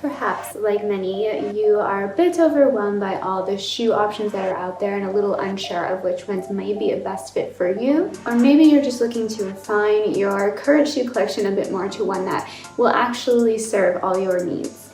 Perhaps, like many, you are a bit overwhelmed by all the shoe options that are out there and a little unsure of which ones may be a best fit for you. Or maybe you're just looking to refine your current shoe collection a bit more to one that will actually serve all your needs.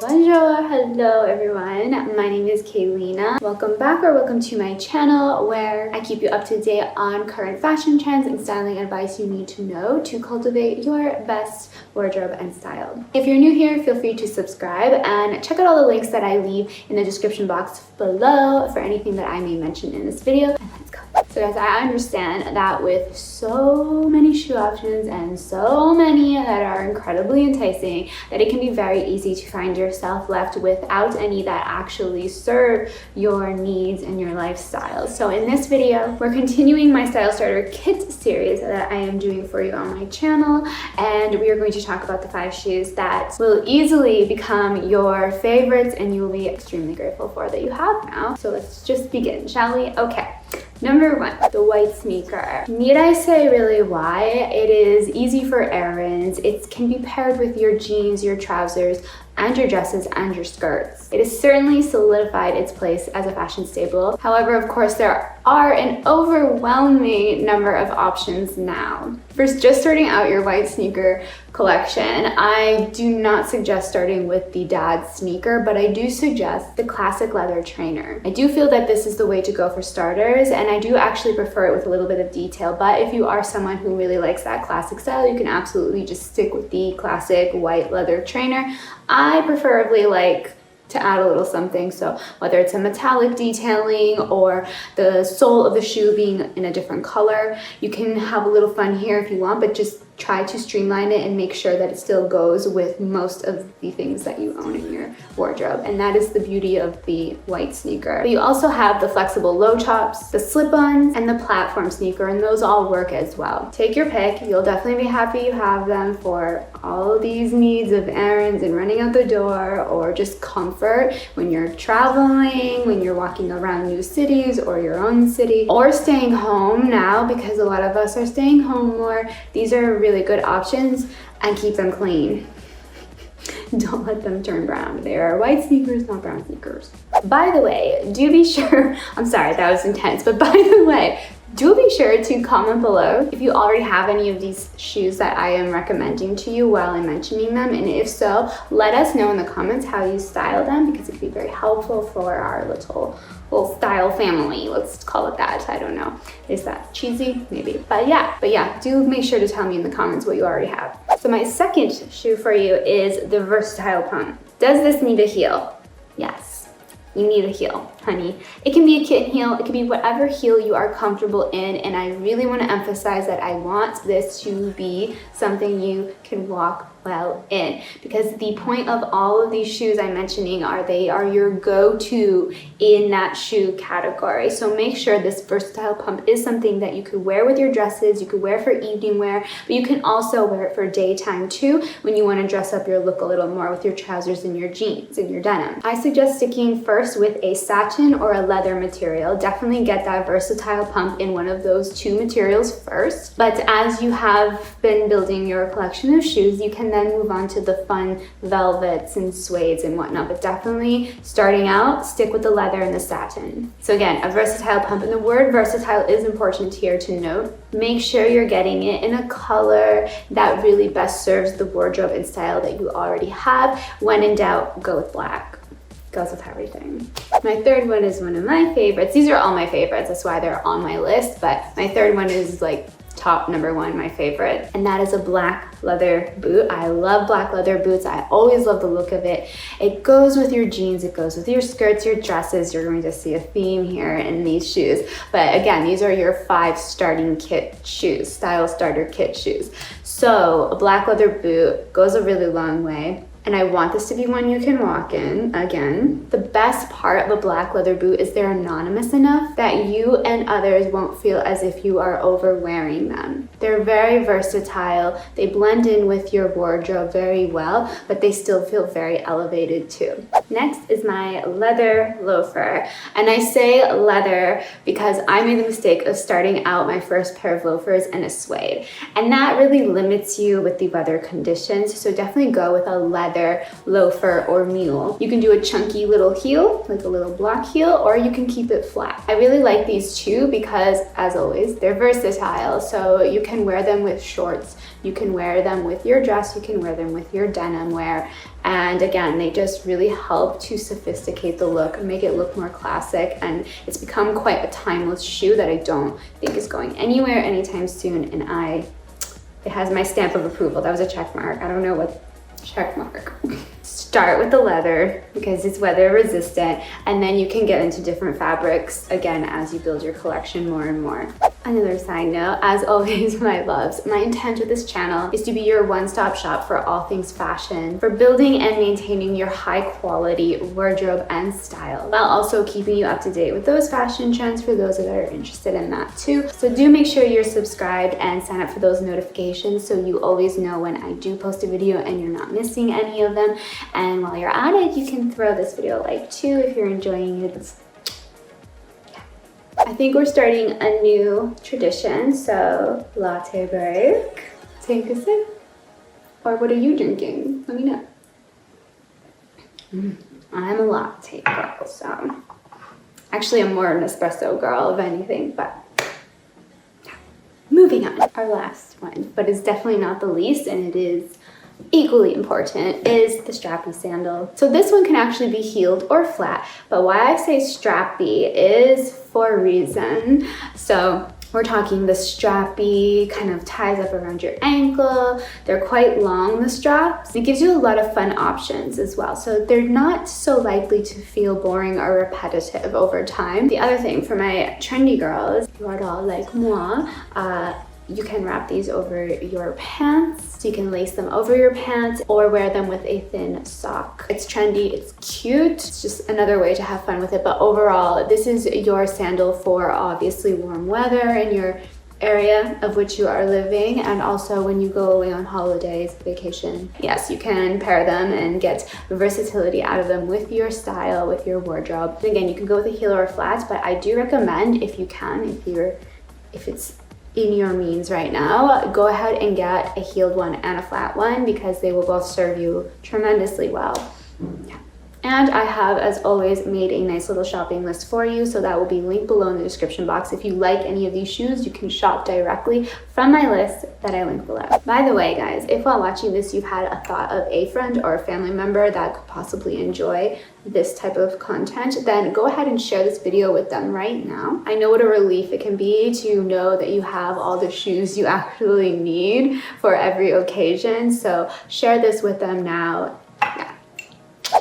Bonjour, hello everyone. My name is Kaylina. Welcome back or welcome to my channel where I keep you up to date on current fashion trends and styling advice you need to know to cultivate your best wardrobe and style. If you're new here, feel free to subscribe and check out all the links that I leave in the description box below for anything that I may mention in this video. And let's go. So guys, I understand that with so many shoe options and so many that are incredibly enticing, that it can be very easy to find yourself left without any that actually serve your needs and your lifestyle. So in this video, we're continuing my Style Starter Kit series that I am doing for you on my channel, and we are going to talk about the 5 shoes that will easily become your favorites and you will be extremely grateful for that you have now. So let's just begin, shall we? Okay. Number 1, the white sneaker. Need I say really why? It is easy for errands. It can be paired with your jeans, your trousers, and your dresses and your skirts. It has certainly solidified its place as a fashion staple. However, of course, there are an overwhelming number of options now. First, just starting out your white sneaker collection, I do not suggest starting with the dad sneaker, but I do suggest the classic leather trainer. I do feel that this is the way to go for starters, and I do actually prefer it with a little bit of detail, but if you are someone who really likes that classic style, you can absolutely just stick with the classic white leather trainer. I preferably like to add a little something, so whether it's a metallic detailing or the sole of the shoe being in a different color, you can have a little fun here if you want, but just try to streamline it and make sure that it still goes with most of the things that you own in your wardrobe. And that is the beauty of the white sneaker. But you also have the flexible low tops, the slip-ons, and the platform sneaker, and those all work as well. Take your pick. You'll definitely be happy you have them for all of these needs of errands and running out the door, or just comfort when you're traveling, when you're walking around new cities or your own city, or staying home now, because a lot of us are staying home more. These are really good options, and keep them clean. Don't let them turn brown. They are white sneakers, not brown sneakers. By the way, do be sure, I'm sorry, that was intense, but by the way, do be sure to comment below if you already have any of these shoes that I am recommending to you while I'm mentioning them, and if so, let us know in the comments how you style them, because it could be very helpful for our little style family. Let's call it that. I don't know. Is that cheesy? Maybe. But yeah, do make sure to tell me in the comments what you already have. So my second shoe for you is the versatile pump. Does this need a heel? Yes. You need a heel, honey. It can be a kitten heel, it can be whatever heel you are comfortable in, and I really want to emphasize that I want this to be something you can walk well in, because the point of all of these shoes I'm mentioning are they are your go-to in that shoe category. So make sure this versatile pump is something that you could wear with your dresses, you could wear for evening wear, but you can also wear it for daytime too when you want to dress up your look a little more with your trousers and your jeans and your denim. I suggest sticking first with a satin or a leather material. Definitely get that versatile pump in one of those 2 materials first, but as you have been building your collection of shoes, you can then move on to the fun velvets and suedes and whatnot, but definitely starting out, stick with the leather and the satin. So again, a versatile pump, and the word versatile is important here to note. Make sure you're getting it in a color that really best serves the wardrobe and style that you already have. When in doubt, go with black. Goes with everything. My third one is one of my favorites. These are all my favorites, that's why they're on my list, but my third one is like top number 1, my favorite, and that is a black leather boot. I love black leather boots. I always love the look of it. It goes with your jeans, it goes with your skirts, your dresses. You're going to see a theme here in these shoes. But again, these are your 5 starting kit shoes, style starter kit shoes. So a black leather boot goes a really long way. and I want this to be one you can walk in. Again, the best part of a black leather boot is they're anonymous enough that you and others won't feel as if you are over wearing them. They're very versatile. They blend in with your wardrobe very well, but they still feel very elevated too. Next is my leather loafer. And I say leather because I made the mistake of starting out my first pair of loafers in a suede. And that really limits you with the weather conditions. So definitely go with a leather loafer or mule. You can do a chunky little heel, like a little block heel, or you can keep it flat. I really like these two because, as always, they're versatile. So you can wear them with shorts, you can wear them with your dress, you can wear them with your denim wear. And again, they just really help to sophisticate the look and make it look more classic. And it's become quite a timeless shoe that I don't think is going anywhere anytime soon. And it has my stamp of approval. That was a check mark. I don't know what check mark. Start with the leather because it's weather resistant, and then you can get into different fabrics again as you build your collection more and more. Another side note, as always, my loves, my intent with this channel is to be your one-stop shop for all things fashion, for building and maintaining your high-quality wardrobe and style, while also keeping you up to date with those fashion trends for those that are interested in that too. So do make sure you're subscribed and sign up for those notifications so you always know when I do post a video and you're not missing any of them. And while you're at it, you can throw this video a like too if you're enjoying it. I think we're starting a new tradition, so latte break. Take a sip. Or what are you drinking? Let me know. I'm a latte girl, so actually I'm more an espresso girl if anything, but yeah. Moving on. Our last one, but it's definitely not the least, and it is equally important, is the strappy sandal. So this one can actually be heeled or flat, but why I say strappy is for a reason. So we're talking the strappy kind of ties up around your ankle. They're quite long, the straps. It gives you a lot of fun options as well. So they're not so likely to feel boring or repetitive over time. The other thing for my trendy girls, who are all like moi, you can wrap these over your pants. So you can lace them over your pants or wear them with a thin sock. It's trendy, it's cute. It's just another way to have fun with it. But overall, this is your sandal for obviously warm weather in your area of which you are living, and also when you go away on holidays, vacation. Yes, you can pair them and get versatility out of them with your style, with your wardrobe. And again, you can go with a heel or a flat, but I do recommend, if you can, if it's in your means right now, go ahead and get a heeled one and a flat one because they will both serve you tremendously well. Yeah. And I have, as always, made a nice little shopping list for you, so that will be linked below in the description box. If you like any of these shoes, you can shop directly from my list that I link below. By the way, guys, if while watching this you've had a thought of a friend or a family member that could possibly enjoy this type of content, then go ahead and share this video with them right now. I know what a relief it can be to know that you have all the shoes you actually need for every occasion, so share this with them now. Yeah.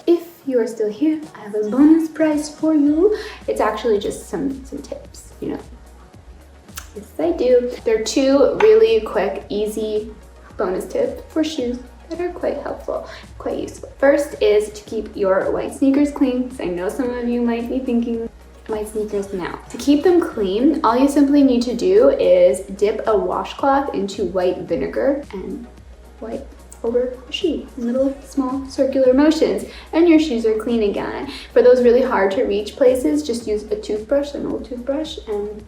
If you are still here, I have a bonus prize for you. It's actually just some tips, you know. Yes, I do. They're two really quick, easy bonus tips for shoes that are quite helpful, quite useful. First is to keep your white sneakers clean. So I know some of you might be thinking, white sneakers now. To keep them clean, all you simply need to do is dip a washcloth into white vinegar and wipe over the shoe in little small circular motions, and your shoes are clean again. For those really hard to reach places, just use a toothbrush, an old toothbrush, and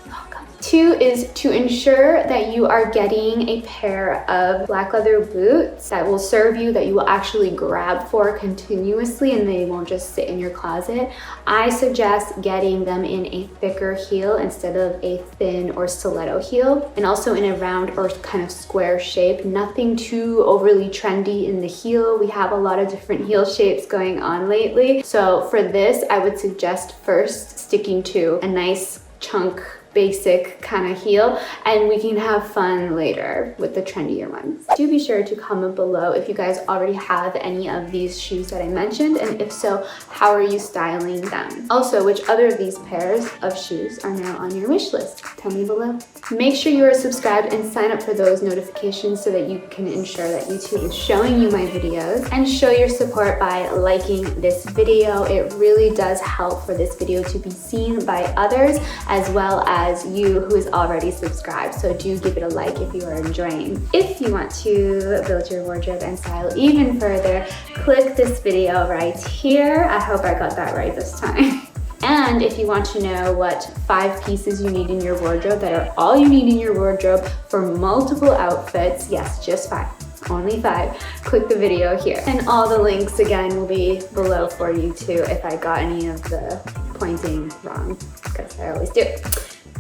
welcome. Two is to ensure that you are getting a pair of black leather boots that will serve you, that you will actually grab for continuously and they won't just sit in your closet. I suggest getting them in a thicker heel instead of a thin or stiletto heel, and also in a round or kind of square shape. Nothing too overly trendy in the heel. We have a lot of different heel shapes going on lately. So for this, I would suggest first sticking to a nice chunk basic kind of heel, and we can have fun later with the trendier ones. Do be sure to comment below if you guys already have any of these shoes that I mentioned, and if so, how are you styling them? Also, which other of these pairs of shoes are now on your wish list? Tell me below. Make sure you are subscribed and sign up for those notifications so that you can ensure that YouTube is showing you my videos, and show your support by liking this video. It really does help for this video to be seen by others as well as you who is already subscribed. So do give it a like if you are enjoying. If you want to build your wardrobe and style even further, click this video right here. I hope I got that right this time. And if you want to know what 5 pieces you need in your wardrobe that are all you need in your wardrobe for multiple outfits, yes, just 5. Only 5, click the video here. And all the links again will be below for you too if I got any of the pointing wrong, because I always do.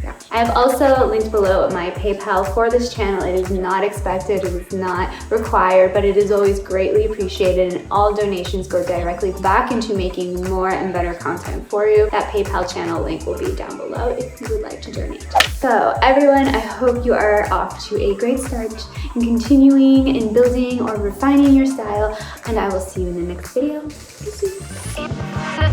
Yeah. I have also linked below my PayPal for this channel. It is not expected, it is not required, but it is always greatly appreciated, and all donations go directly back into making more and better content for you. That PayPal channel link will be down below if you would like to donate. So everyone, I hope you are off to a great start in continuing in building or refining your style, and I will see you in the next video. Peace.